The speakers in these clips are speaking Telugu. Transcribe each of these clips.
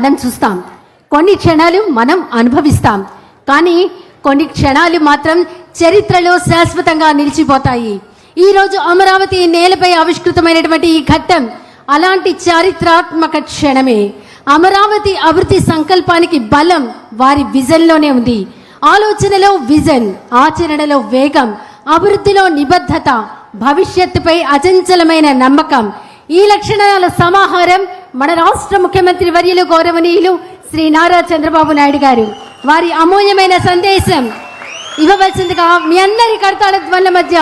మనం చూస్తాం, కొన్ని క్షణాలు మనం అనుభవిస్తాం, కానీ కొన్ని క్షణాలు మాత్రం చరిత్రలో శాశ్వతంగా నిలిచిపోతాయి. ఈరోజు అమరావతి నేలపై ఆవిష్కృతమైనటువంటి ఈ ఘట్టం అలాంటి చారిత్రాత్మక క్షణమే. అమరావతి అభివృద్ధి సంకల్పానికి బలం వారి విజన్లోనే ఉంది. ఆలోచనలో విజన్, ఆచరణలో వేగం, అభివృద్ధిలో నిబద్ధత, భవిష్యత్తుపై అచంచలమైన నమ్మకం. ఈ లక్షణాల సమాహారం మన రాష్ట్ర ముఖ్యమంత్రి వర్యులు గౌరవనీయులు శ్రీ నారా చంద్రబాబు నాయుడు గారు. వారి అమూల్యమైన సందేశం ఇవ్వవలసిందిగా మీ అందరి కర్తాల ధ్వనుల మధ్య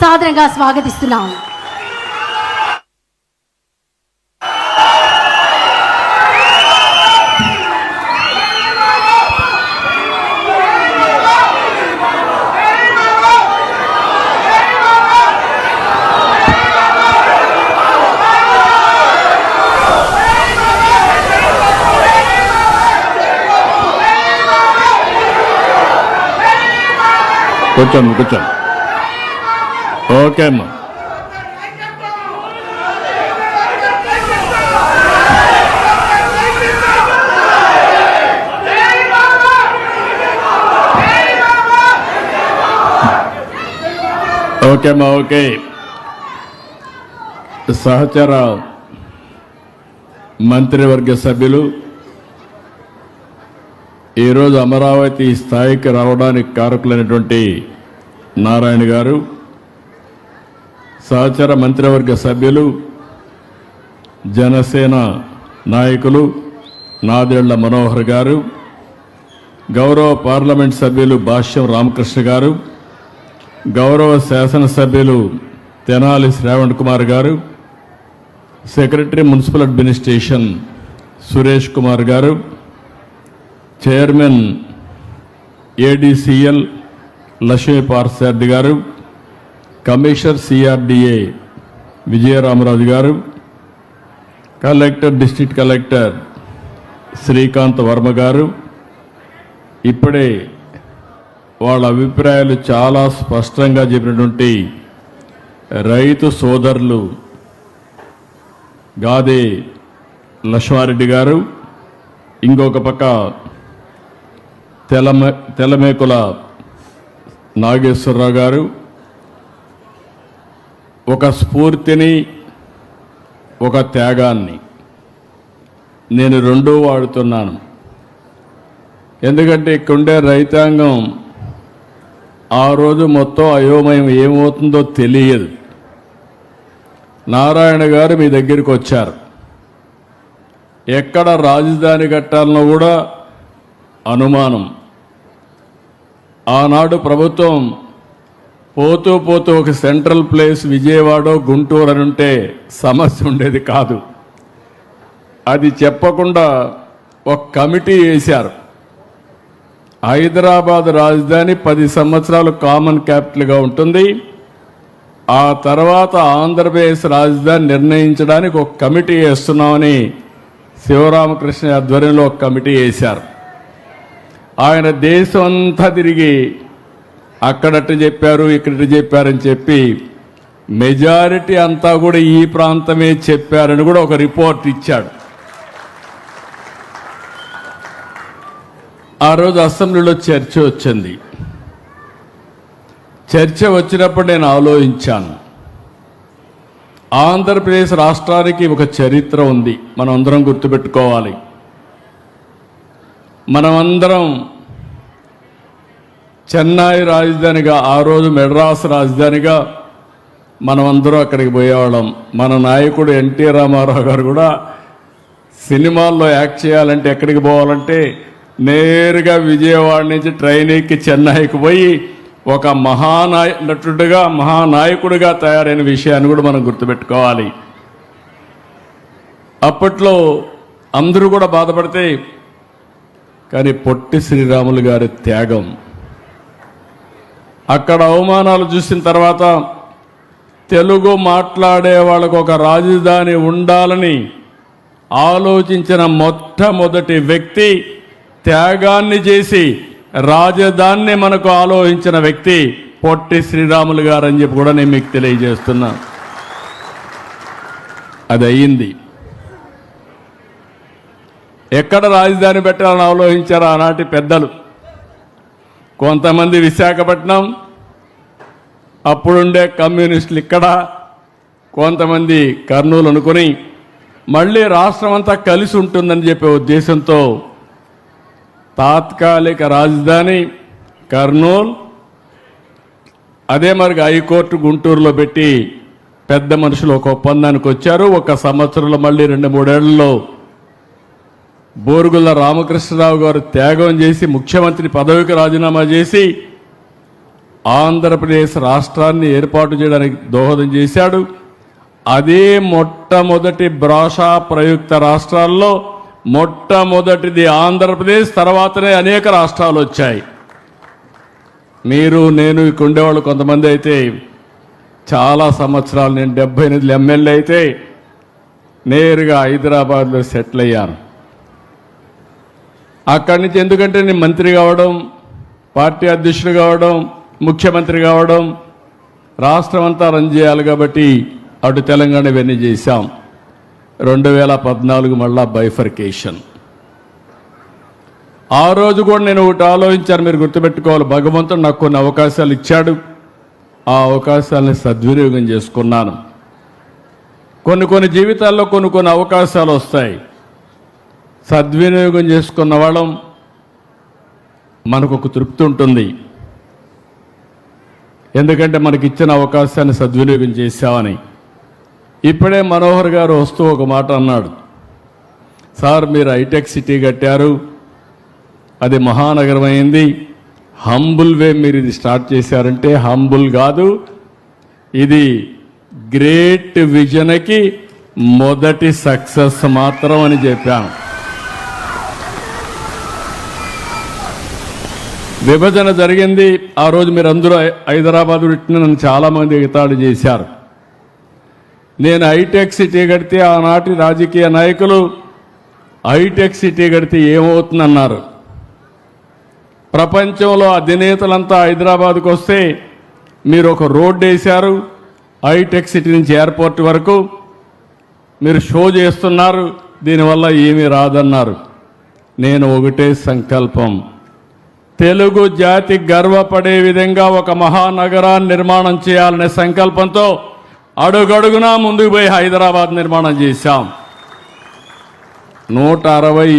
సాదరంగా స్వాగతిస్తున్నాం. కూర్చోండి. ఓకే అమ్మా. ఓకే. సహచర మంత్రివర్గ సభ్యులు, ఈరోజు అమరావతి స్థాయికి రావడానికి కారకులైనటువంటి నారాయణ గారు, సహచర మంత్రివర్గ సభ్యులు, జనసేన నాయకులు నాదెళ్ల మనోహర్ గారు, గౌరవ పార్లమెంట్ సభ్యులు భాష్యం రామకృష్ణ గారు, గౌరవ శాసనసభ్యులు తెనాలి శ్రావణ్ కుమార్ గారు, secretary municipal administration Suresh Kumar గారు, చైర్మన్ ఏడీసీఎల్ లక్ష్మీ పార్సార్థి గారు, కమిషనర్ సిఆర్డిఏ విజయరామరాజు గారు, డిస్ట్రిక్ట్ కలెక్టర్ శ్రీకాంత్ వర్మ గారు, ఇప్పుడే వాళ్ళ అభిప్రాయాలు చాలా స్పష్టంగా చెప్పినటువంటి రైతు సోదరులు గాదే లక్ష్మారెడ్డి గారు, ఇంకొక పక్క తెలమేకుల నాగేశ్వరరావు గారు, ఒక స్ఫూర్తిని, ఒక త్యాగాన్ని నేను రెండూ వాడుతున్నాను. ఎందుకంటే ఇక్కడుండే రైతాంగం ఆ రోజు మొత్తం అయోమయం ఏమవుతుందో తెలియదు. నారాయణ గారు మీ దగ్గరికి వచ్చారు. ఎక్కడ రాజధాని కట్టాలనో కూడా అనుమానం. ఆనాడు ప్రభుత్వం పోతూ ఒక సెంట్రల్ ప్లేస్ విజయవాడ గుంటూరు అని ఉంటే సమస్య ఉండేది కాదు. అది చెప్పకుండా ఒక కమిటీ వేశారు. హైదరాబాద్ రాజధాని 10 సంవత్సరాలు కామన్ క్యాపిటల్గా ఉంటుంది. ఆ తర్వాత ఆంధ్రప్రదేశ్ రాజధాని నిర్ణయించడానికి ఒక కమిటీ వేస్తున్నామని శివరామకృష్ణ ఆధ్వర్యంలో ఒక కమిటీ వేశారు. ఆయన దేశం అంతా తిరిగి అక్కడట్టు చెప్పారు, ఇక్కడట్టు చెప్పారని చెప్పి మెజారిటీ అంతా కూడా ఈ ప్రాంతమే చెప్పారని కూడా ఒక రిపోర్ట్ ఇచ్చాడు. ఆ రోజు అసెంబ్లీలో చర్చ వచ్చింది. చర్చ వచ్చినప్పుడు నేను ఆలోచించాను, ఆంధ్రప్రదేశ్ రాష్ట్రానికి ఒక చరిత్ర ఉంది, మనం అందరం గుర్తుపెట్టుకోవాలి. మనమందరం చెన్నై రాజధానిగా, ఆ రోజు మెడ్రాస్ రాజధానిగా మనమందరం అక్కడికి పోయేవాళ్ళం. మన నాయకుడు ఎన్టీ రామారావు గారు కూడా సినిమాల్లో యాక్ట్ చేయాలంటే ఎక్కడికి పోవాలంటే నేరుగా విజయవాడ నుంచి ట్రైన్ ఎక్కి చెన్నైకి పోయి ఒక నటుడుగా మహానాయకుడిగా తయారైన విషయాన్ని కూడా మనం గుర్తుపెట్టుకోవాలి. అప్పట్లో అందరూ కూడా బాధపడితే, కానీ పొట్టి శ్రీరాములు గారి త్యాగం, అక్కడ అవమానాలు చూసిన తర్వాత తెలుగు మాట్లాడే వాళ్ళకు ఒక రాజధాని ఉండాలని ఆలోచించిన మొట్టమొదటి వ్యక్తి, త్యాగాన్ని చేసి రాజధానిని మనకు ఆలోచించిన వ్యక్తి పొట్టి శ్రీరాములు గారు అని చెప్పి కూడా నేను మీకు తెలియజేస్తున్నా. అది అయ్యింది. ఎక్కడ రాజధాని పెట్టాలని ఆలోచించారు ఆనాటి పెద్దలు. కొంతమంది విశాఖపట్నం, అప్పుడుండే కమ్యూనిస్టులు ఇక్కడ, కొంతమంది కర్నూలు అనుకుని మళ్ళీ రాష్ట్రం అంతా కలిసి ఉంటుందని చెప్పే ఉద్దేశంతో తాత్కాలిక రాజధాని కర్నూలు, అదే మరి హైకోర్టు గుంటూరులో పెట్టి పెద్ద మనుషులు ఒక ఒప్పందానికి వచ్చారు. 1 సంవత్సరంలో మళ్ళీ 2-3 ఏళ్లలో బోరుగుల రామకృష్ణరావు గారు త్యాగం చేసి ముఖ్యమంత్రి పదవికి రాజీనామా చేసి ఆంధ్రప్రదేశ్ రాష్ట్రాన్ని ఏర్పాటు చేయడానికి దోహదం చేశాడు. అదే మొట్టమొదటి భాషా ప్రయుక్త రాష్ట్రాల్లో మొట్టమొదటిది ఆంధ్రప్రదేశ్, తర్వాతనే అనేక రాష్ట్రాలు వచ్చాయి. మీరు నేను ఇక్కడ ఉండేవాళ్ళు కొంతమంది అయితే చాలా సంవత్సరాలు, నేను 78 ఎమ్మెల్యే అయితే నేరుగా హైదరాబాద్లో సెటిల్ అయ్యాను. అక్కడి నుంచి ఎందుకంటే నేను మంత్రి కావడం, పార్టీ అధ్యక్షుడు కావడం, ముఖ్యమంత్రి కావడం, రాష్ట్రం అంతా రన్ చేయాలి కాబట్టి అటు తెలంగాణ ఇవన్నీ చేశాం. 2014 మళ్ళా బైఫర్కేషన్. ఆ రోజు కూడా నేను ఒకటి ఆలోచించాను, మీరు గుర్తుపెట్టుకోవాలి. భగవంతుడు నాకు కొన్ని అవకాశాలు ఇచ్చాడు, ఆ అవకాశాలని సద్వినియోగం చేసుకున్నాను. కొన్ని జీవితాల్లో కొన్ని అవకాశాలు వస్తాయి. సద్వినియోగం చేసుకున్న వాళ్ళం మనకు ఒక తృప్తి ఉంటుంది. ఎందుకంటే మనకి ఇచ్చిన అవకాశాన్ని సద్వినియోగం చేశామని. ఇప్పుడే మనోహర్ గారు వస్తూ ఒక మాట అన్నాడు, సార్ మీరు హైటెక్ సిటీ కట్టారు, అది మహానగరం అయింది, హంబుల్ వే మీరు ఇది స్టార్ట్ చేశారంటే హంబుల్ కాదు, ఇది గ్రేట్ విజన్కి మొదటి సక్సెస్ మాత్రం అని చెప్పాను. విభజన జరిగింది ఆ రోజు, మీరు అందరూ హైదరాబాద్ పెట్టిన నన్ను చాలామంది ఎగతాళి చేశారు. నేను హైటెక్ సిటీ కడితే ఆనాటి రాజకీయ నాయకులు హైటెక్ సిటీ కడితే ఏమవుతుందన్నారు. ప్రపంచంలో అధినేతలంతా హైదరాబాద్కు వస్తే మీరు ఒక రోడ్డు వేశారు, హైటెక్ సిటీ నుంచి ఎయిర్పోర్ట్ వరకు మీరు షో చేస్తున్నారు, దీనివల్ల ఏమీ రాదన్నారు. నేను ఒకటే సంకల్పం, తెలుగు జాతి గర్వపడే విధంగా ఒక మహానగరాన్ని నిర్మాణం చేయాలనే సంకల్పంతో అడుగడుగునా ముందుకు పోయి హైదరాబాద్ నిర్మాణం చేశాం. 160